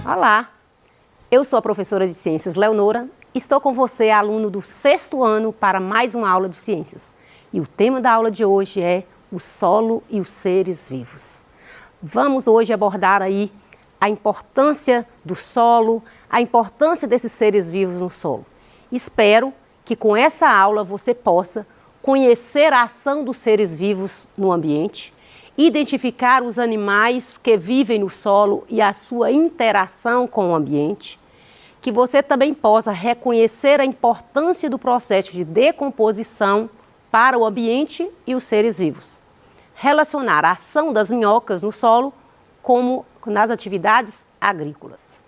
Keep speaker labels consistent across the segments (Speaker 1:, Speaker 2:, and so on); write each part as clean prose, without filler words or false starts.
Speaker 1: Olá, eu sou a professora de Ciências Leonora, estou com você, aluno do 6º ano, para mais uma aula de ciências. E o tema da aula de hoje é o solo e os seres vivos. Vamos hoje abordar aí a importância do solo, a importância desses seres vivos no solo. Espero que com essa aula você possa conhecer a ação dos seres vivos no ambiente, identificar os animais que vivem no solo e a sua interação com o ambiente, que você também possa reconhecer a importância do processo de decomposição para o ambiente e os seres vivos. Relacionar a ação das minhocas no solo como nas atividades agrícolas.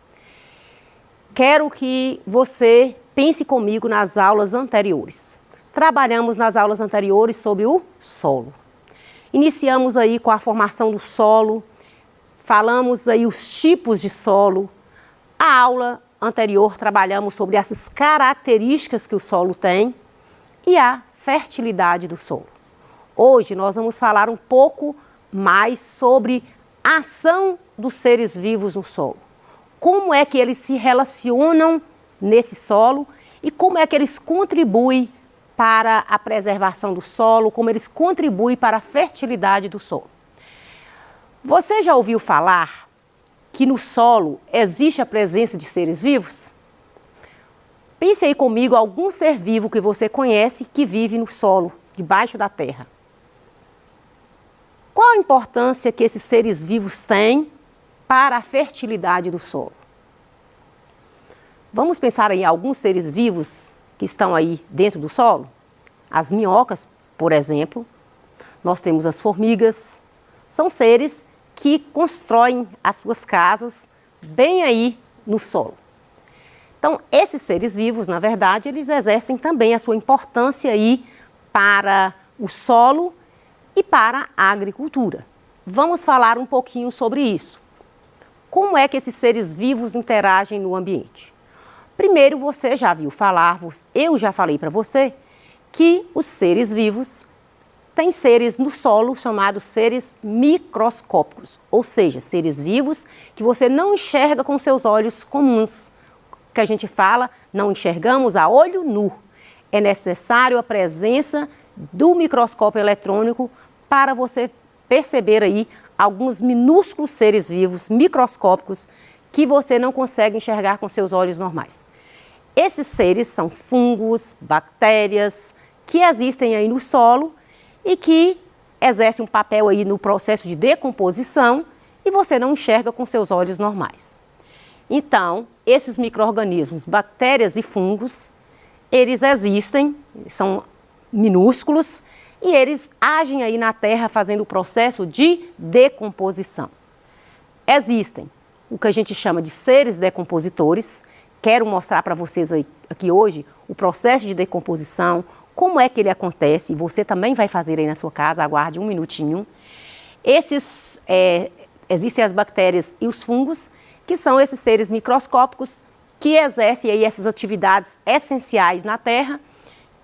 Speaker 1: Quero que você pense comigo nas aulas anteriores. Trabalhamos nas aulas anteriores sobre o solo. Iniciamos aí com a formação do solo, falamos aí os tipos de solo. A aula anterior trabalhamos sobre essas características que o solo tem e a fertilidade do solo. Hoje nós vamos falar um pouco mais sobre a ação dos seres vivos no solo. Como é que eles se relacionam nesse solo e como é que eles contribuem para a preservação do solo, como eles contribuem para a fertilidade do solo. Você já ouviu falar que no solo existe a presença de seres vivos? Pense aí comigo algum ser vivo que você conhece que vive no solo, debaixo da terra. Qual a importância que esses seres vivos têm para a fertilidade do solo? Vamos pensar em alguns seres vivos que estão aí dentro do solo? As minhocas, por exemplo, nós temos as formigas, são seres que constroem as suas casas bem aí no solo. Então, esses seres vivos, na verdade, eles exercem também a sua importância aí para o solo e para a agricultura. Vamos falar um pouquinho sobre isso. Como é que esses seres vivos interagem no ambiente? Primeiro, você já viu falar, eu já falei para você, que os seres vivos têm seres no solo chamados seres microscópicos, ou seja, seres vivos que você não enxerga com seus olhos comuns, que a gente fala, não enxergamos a olho nu. É necessário a presença do microscópio eletrônico para você perceber aí alguns minúsculos seres vivos microscópicos que você não consegue enxergar com seus olhos normais. Esses seres são fungos, bactérias, que existem aí no solo e que exercem um papel aí no processo de decomposição e você não enxerga com seus olhos normais. Então, esses micro-organismos, bactérias e fungos, eles existem, são minúsculos e eles agem aí na terra fazendo o processo de decomposição. Existem o que a gente chama de seres decompositores. Quero mostrar para vocês aqui hoje o processo de decomposição, como é que ele acontece, e você também vai fazer aí na sua casa, aguarde um minutinho. Existem as bactérias e os fungos, que são esses seres microscópicos que exercem aí essas atividades essenciais na terra,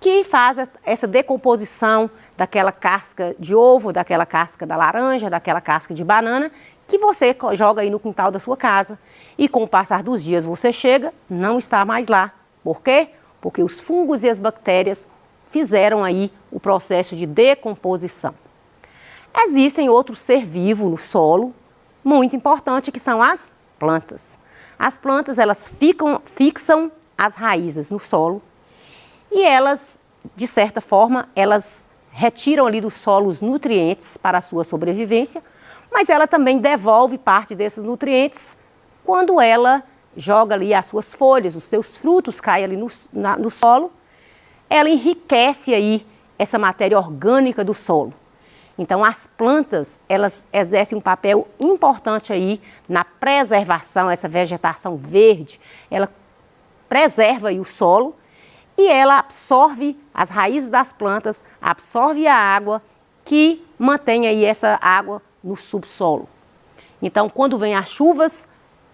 Speaker 1: que fazem essa decomposição daquela casca de ovo, daquela casca da laranja, daquela casca de banana, que você joga aí no quintal da sua casa e com o passar dos dias você chega, não está mais lá. Por quê? Porque os fungos e as bactérias fizeram aí o processo de decomposição. Existem outros ser vivo no solo, muito importante, que são as plantas. As plantas, elas fixam as raízes no solo e elas, de certa forma, elas retiram ali do solo os nutrientes para a sua sobrevivência, mas ela também devolve parte desses nutrientes quando ela joga ali as suas folhas, os seus frutos caem ali no solo, ela enriquece aí essa matéria orgânica do solo. Então, as plantas, elas exercem um papel importante aí na preservação, essa vegetação verde, ela preserva aí o solo e ela absorve, as raízes das plantas, absorve a água que mantém aí essa água no subsolo. Então, quando vem as chuvas,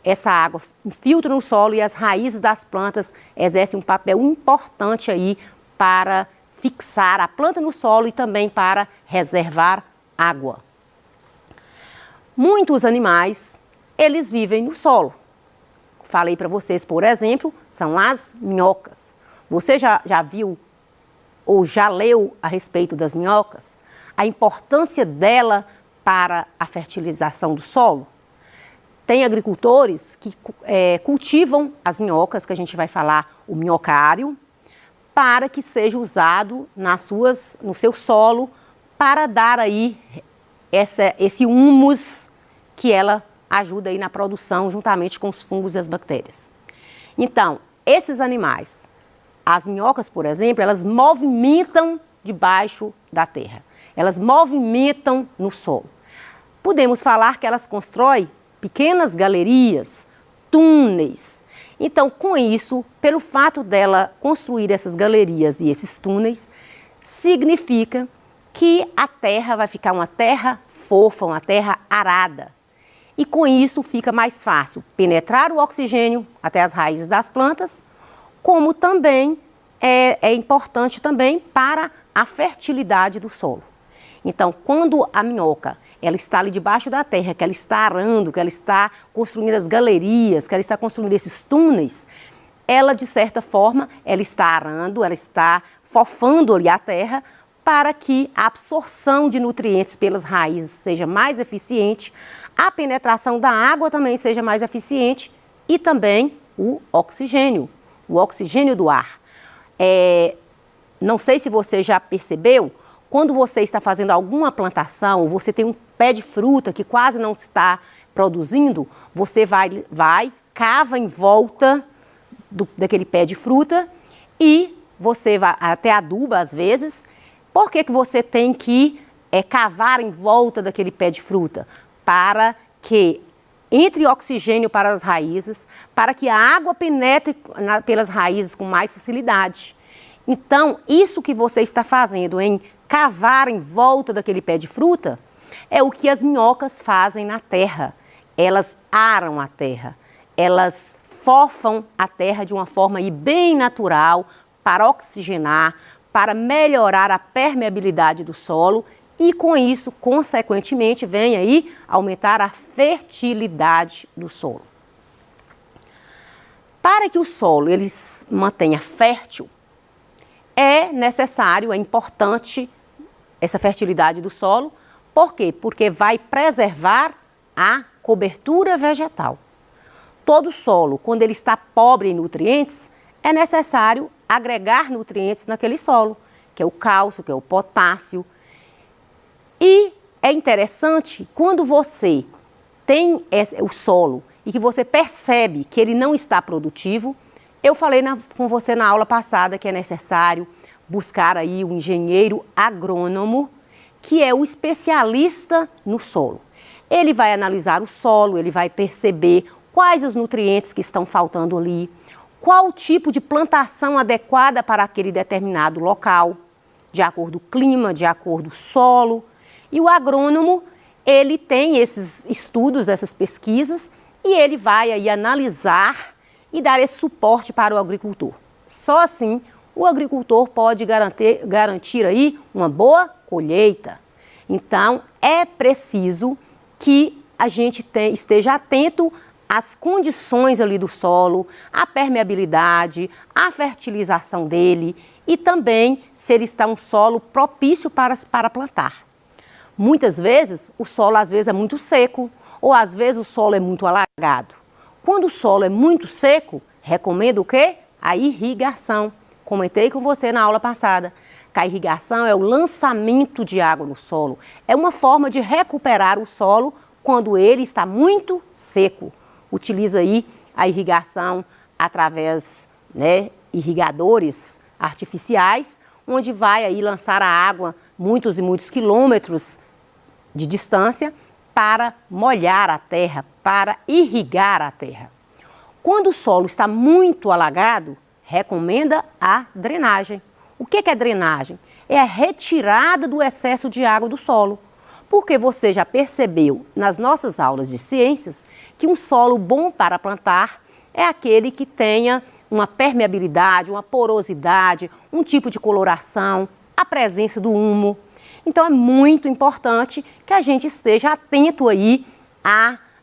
Speaker 1: essa água infiltra no solo e as raízes das plantas exercem um papel importante aí para fixar a planta no solo e também para reservar água. Muitos animais, eles vivem no solo. falei para vocês, por exemplo, são as minhocas. Você já viu ou já leu a respeito das minhocas? A importância dela para a fertilização do solo? Tem agricultores que cultivam as minhocas, que a gente vai falar o minhocário, para que seja usado no seu solo para dar aí esse humus que ela ajuda aí na produção juntamente com os fungos e as bactérias. Então, esses animais, as minhocas, por exemplo, elas movimentam debaixo da terra. Elas movimentam no solo. Podemos falar que elas constroem pequenas galerias, túneis. Então, com isso, pelo fato dela construir essas galerias e esses túneis, significa que a terra vai ficar uma terra fofa, uma terra arada. E com isso fica mais fácil penetrar o oxigênio até as raízes das plantas, como também é importante também para a fertilidade do solo. Então, quando a minhoca ela está ali debaixo da terra, que ela está arando, que ela está construindo as galerias, que ela está construindo esses túneis, ela, de certa forma, ela está arando, ela está fofando ali a terra para que a absorção de nutrientes pelas raízes seja mais eficiente, a penetração da água também seja mais eficiente e também o oxigênio do ar. Não sei se você já percebeu, quando você está fazendo alguma plantação, ou você tem um pé de fruta que quase não está produzindo, você cava em volta daquele pé de fruta e você vai até aduba às vezes. Por que você tem que cavar em volta daquele pé de fruta? Para que entre oxigênio para as raízes, para que a água penetre pelas raízes com mais facilidade. Então, isso que você está fazendo em cavar em volta daquele pé de fruta, é o que as minhocas fazem na terra. Elas aram a terra, elas fofam a terra de uma forma aí bem natural para oxigenar, para melhorar a permeabilidade do solo e com isso, consequentemente, vem aí aumentar a fertilidade do solo. Para que o solo ele se mantenha fértil, é necessário, é importante essa fertilidade do solo. Por quê? Porque vai preservar a cobertura vegetal. Todo solo, quando ele está pobre em nutrientes, é necessário agregar nutrientes naquele solo, que é o cálcio, que é o potássio. E é interessante, quando você tem o solo e que você percebe que ele não está produtivo, eu falei com você na aula passada que é necessário buscar aí o engenheiro agrônomo, que é o especialista no solo. Ele vai analisar o solo, ele vai perceber quais os nutrientes que estão faltando ali, qual o tipo de plantação adequada para aquele determinado local, de acordo com o clima, de acordo com o solo. E o agrônomo, ele tem esses estudos, essas pesquisas, e ele vai aí analisar e dar esse suporte para o agricultor. Só assim o agricultor pode garantir aí uma boa colheita. Então, é preciso que a gente esteja atento às condições ali do solo, à permeabilidade, à fertilização dele e também se ele está um solo propício para plantar. Muitas vezes, o solo às vezes é muito seco ou às vezes o solo é muito alagado. Quando o solo é muito seco, recomendo o quê? A irrigação. Comentei com você na aula passada que a irrigação é o lançamento de água no solo. É uma forma de recuperar o solo quando ele está muito seco. Utiliza aí a irrigação através, irrigadores artificiais, onde vai aí lançar a água muitos e muitos quilômetros de distância para molhar a terra, para irrigar a terra. Quando o solo está muito alagado, recomenda a drenagem. O que é drenagem? É a retirada do excesso de água do solo. Porque você já percebeu nas nossas aulas de ciências que um solo bom para plantar é aquele que tenha uma permeabilidade, uma porosidade, um tipo de coloração, a presença do humo. Então é muito importante que a gente esteja atento aí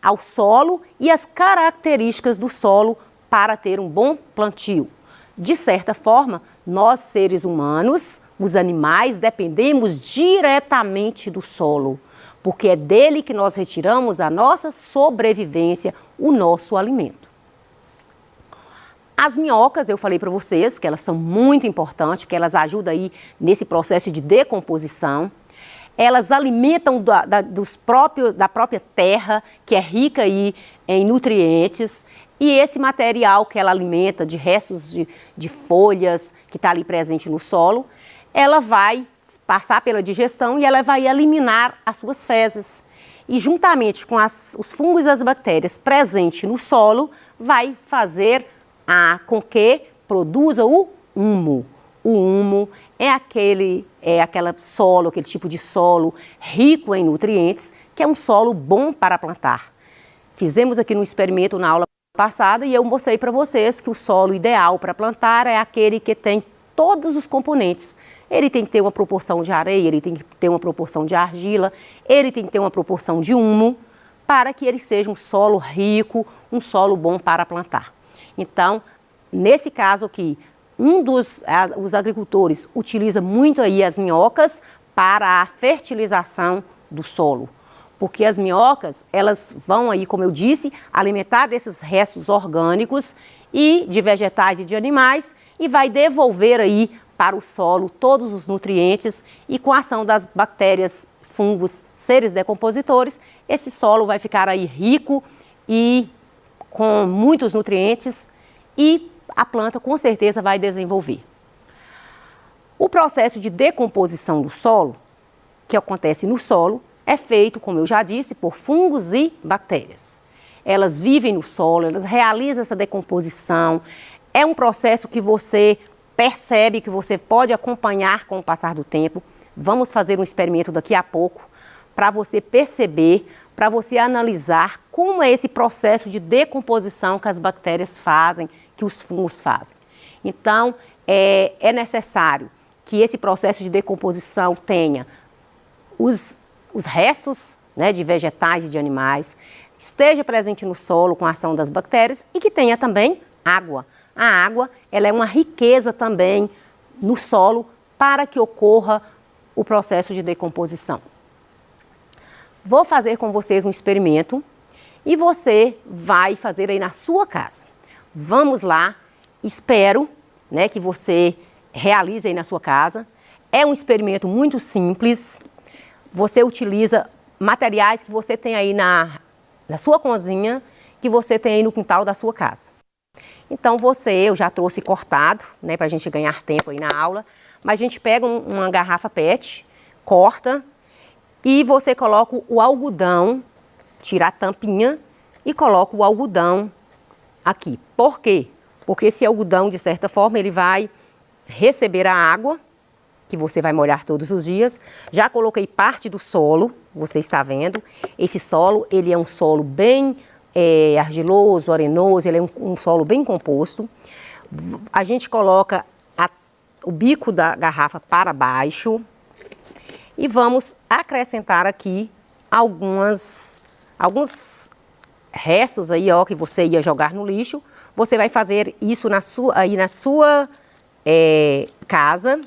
Speaker 1: ao solo e as características do solo para ter um bom plantio. De certa forma, nós seres humanos, os animais, dependemos diretamente do solo, porque é dele que nós retiramos a nossa sobrevivência, o nosso alimento. As minhocas, eu falei para vocês que elas são muito importantes, porque elas ajudam aí nesse processo de decomposição. Elas alimentam da própria terra, que é rica aí em nutrientes. E esse material que ela alimenta, de restos de folhas, que está ali presente no solo, ela vai passar pela digestão e ela vai eliminar as suas fezes. E juntamente com os fungos e as bactérias presentes no solo, vai fazer com que produza o humo. O humo é aquele solo, aquele tipo de solo rico em nutrientes, que é um solo bom para plantar. Fizemos aqui no experimento na aula passada e eu mostrei para vocês que o solo ideal para plantar é aquele que tem todos os componentes. Ele tem que ter uma proporção de areia, ele tem que ter uma proporção de argila, ele tem que ter uma proporção de humo, para que ele seja um solo rico, um solo bom para plantar. Então, nesse caso aqui, os agricultores utiliza muito aí as minhocas para a fertilização do solo. Porque as minhocas, elas vão aí, como eu disse, alimentar desses restos orgânicos e de vegetais e de animais e vai devolver aí para o solo todos os nutrientes e com a ação das bactérias, fungos, seres decompositores, esse solo vai ficar aí rico e com muitos nutrientes e a planta com certeza vai desenvolver. O processo de decomposição do solo, que acontece no solo, é feito, como eu já disse, por fungos e bactérias. Elas vivem no solo, elas realizam essa decomposição. É um processo que você percebe, que você pode acompanhar com o passar do tempo. Vamos fazer um experimento daqui a pouco para você perceber, para você analisar como é esse processo de decomposição que as bactérias fazem, que os fungos fazem. Então, é necessário que esse processo de decomposição tenha os restos, né, de vegetais e de animais, esteja presente no solo com a ação das bactérias e que tenha também água. A água, ela é uma riqueza também no solo para que ocorra o processo de decomposição. Vou fazer com vocês um experimento e você vai fazer aí na sua casa. Vamos lá, espero, né, que você realize aí na sua casa. É um experimento muito simples. Você utiliza materiais que você tem aí na sua cozinha, que você tem aí no quintal da sua casa. Então eu já trouxe cortado, né, para a gente ganhar tempo aí na aula, mas a gente pega uma garrafa PET, corta e você coloca o algodão, tira a tampinha e coloca o algodão aqui. Por quê? Porque esse algodão, de certa forma, ele vai receber a água, que você vai molhar todos os dias. Já coloquei parte do solo, você está vendo. Esse solo, ele é um solo bem argiloso, arenoso, ele é um solo bem composto. A gente coloca o bico da garrafa para baixo e vamos acrescentar aqui alguns restos aí, ó, que você ia jogar no lixo. Você vai fazer isso na sua casa.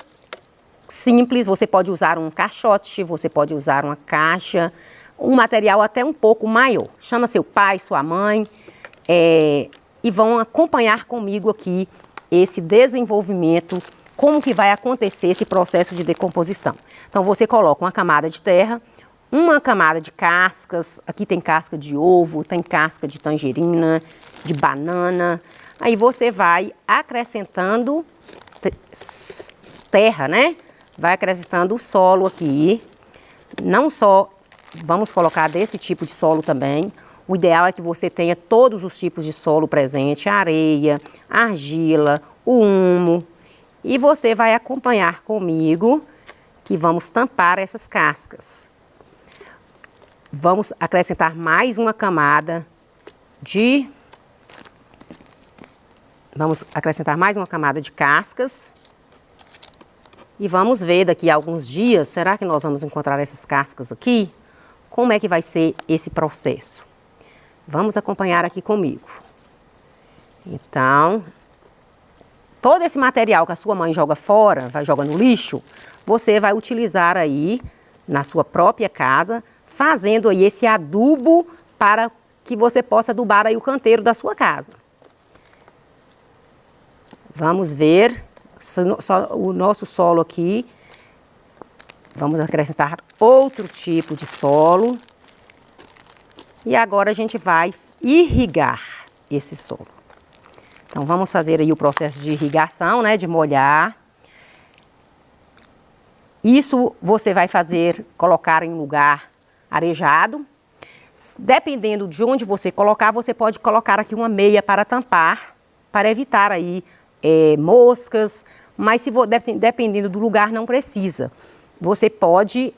Speaker 1: Simples, você pode usar um caixote, você pode usar uma caixa, um material até um pouco maior. Chama seu pai, sua mãe e vão acompanhar comigo aqui esse desenvolvimento, como que vai acontecer esse processo de decomposição. Então você coloca uma camada de terra, uma camada de cascas, aqui tem casca de ovo, tem casca de tangerina, de banana. Aí você vai acrescentando terra, né? Vai acrescentando o solo aqui. Não só vamos colocar desse tipo de solo também. O ideal é que você tenha todos os tipos de solo presente, a areia, a argila, o humo. E você vai acompanhar comigo que vamos tampar essas cascas. Vamos acrescentar mais uma camada de... Vamos acrescentar mais uma camada de cascas. E vamos ver daqui a alguns dias, será que nós vamos encontrar essas cascas aqui? Como é que vai ser esse processo? Vamos acompanhar aqui comigo. Então, todo esse material que a sua mãe joga fora, joga no lixo, você vai utilizar aí na sua própria casa, fazendo aí esse adubo para que você possa adubar aí o canteiro da sua casa. Vamos ver o nosso solo aqui. Vamos acrescentar outro tipo de solo. E agora a gente vai irrigar esse solo. Então, vamos fazer aí o processo de irrigação, né, de molhar. Isso você vai fazer, colocar em um lugar arejado. Dependendo de onde você colocar, você pode colocar aqui uma meia para tampar, para evitar aí moscas, mas dependendo do lugar não precisa. Você pode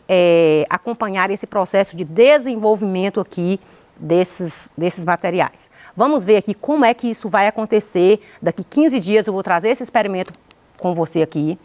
Speaker 1: acompanhar esse processo de desenvolvimento aqui desses materiais. Vamos ver aqui como é que isso vai acontecer. Daqui 15 dias eu vou trazer esse experimento com você aqui.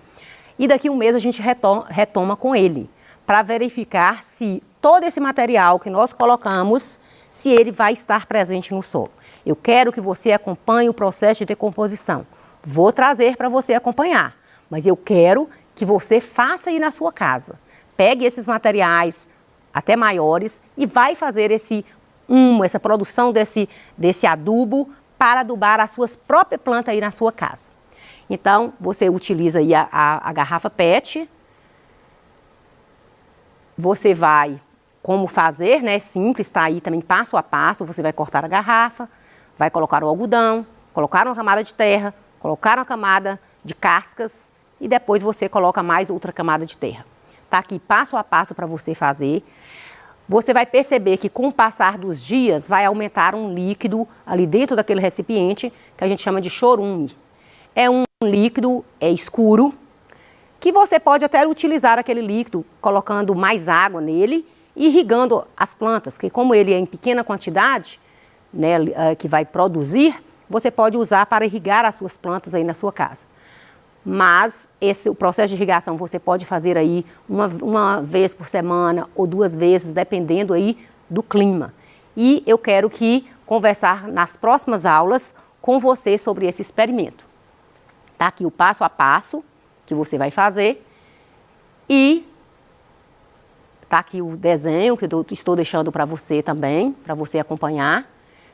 Speaker 1: E daqui um mês a gente retoma com ele, para verificar se todo esse material que nós colocamos, se ele vai estar presente no solo. Eu quero que você acompanhe o processo de decomposição. Vou trazer para você acompanhar, mas eu quero que você faça aí na sua casa. Pegue esses materiais até maiores e vai fazer essa produção desse adubo para adubar as suas próprias plantas aí na sua casa. Então, você utiliza aí a garrafa PET. Você vai, como fazer, né? Simples, está aí também passo a passo. Você vai cortar a garrafa, vai colocar o algodão, colocar uma camada de terra, colocar uma camada de cascas e depois você coloca mais outra camada de terra. Tá aqui passo a passo para você fazer. Você vai perceber que com o passar dos dias vai aumentar um líquido ali dentro daquele recipiente que a gente chama de chorume. É um líquido escuro que você pode até utilizar aquele líquido colocando mais água nele e irrigando as plantas, que como ele é em pequena quantidade, né, que vai produzir, você pode usar para irrigar as suas plantas aí na sua casa. Mas o processo de irrigação você pode fazer aí uma vez por semana ou 2 vezes, dependendo aí do clima. E eu quero conversar nas próximas aulas com você sobre esse experimento. Tá aqui o passo a passo que você vai fazer e tá aqui o desenho que eu estou deixando para você também, para você acompanhar.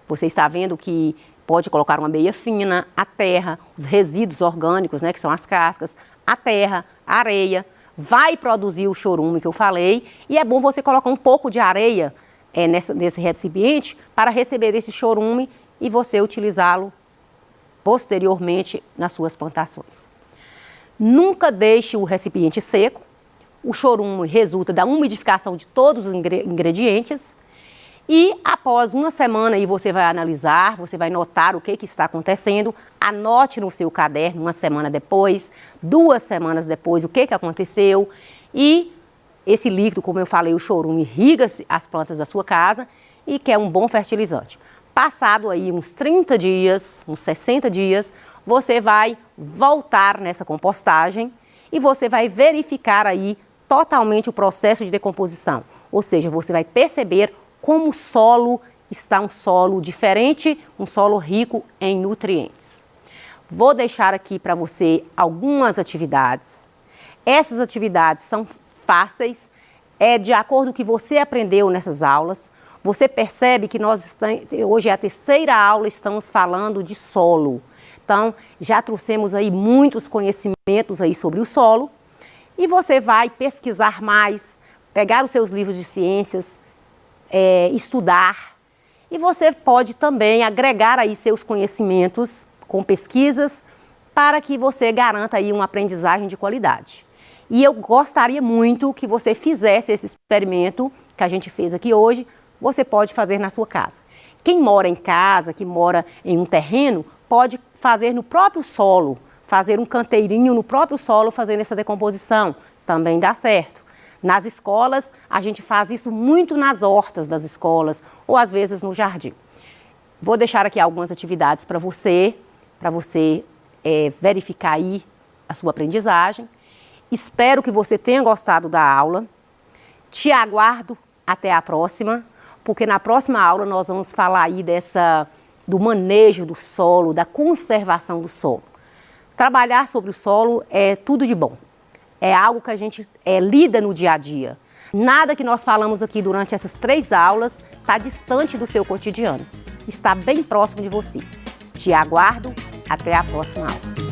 Speaker 1: Você está vendo que pode colocar uma meia fina, a terra, os resíduos orgânicos, né, que são as cascas, a terra, a areia, vai produzir o chorume que eu falei, e é bom você colocar um pouco de areia nesse recipiente para receber esse chorume e você utilizá-lo posteriormente nas suas plantações. Nunca deixe o recipiente seco, o chorume resulta da umidificação de todos os ingredientes. E após uma semana aí você vai analisar, você vai notar o que está acontecendo, anote no seu caderno uma semana depois, 2 semanas depois, o que aconteceu. E esse líquido, como eu falei, o chorume irriga as plantas da sua casa e que é um bom fertilizante. Passado aí uns 30 dias, uns 60 dias, você vai voltar nessa compostagem e você vai verificar aí totalmente o processo de decomposição. Ou seja, você vai perceber como o solo está um solo diferente, um solo rico em nutrientes. Vou deixar aqui para você algumas atividades. Essas atividades são fáceis, de acordo com o que você aprendeu nessas aulas. Você percebe que hoje é a 3ª aula, estamos falando de solo. Então, já trouxemos aí muitos conhecimentos aí sobre o solo. E você vai pesquisar mais, pegar os seus livros de ciências, estudar, e você pode também agregar aí seus conhecimentos com pesquisas para que você garanta aí uma aprendizagem de qualidade. E eu gostaria muito que você fizesse esse experimento que a gente fez aqui hoje, você pode fazer na sua casa. Quem mora em casa, que mora em um terreno, pode fazer no próprio solo, fazer um canteirinho no próprio solo fazendo essa decomposição, também dá certo. Nas escolas, a gente faz isso muito nas hortas das escolas ou às vezes no jardim. Vou deixar aqui algumas atividades para você verificar aí a sua aprendizagem. Espero que você tenha gostado da aula. Te aguardo até a próxima. porque na próxima aula nós vamos falar aí do manejo do solo, da conservação do solo. Trabalhar sobre o solo é tudo de bom. É algo que a gente lida no dia a dia. Nada que nós falamos aqui durante essas 3 aulas está distante do seu cotidiano. Está bem próximo de você. Te aguardo. Até a próxima aula.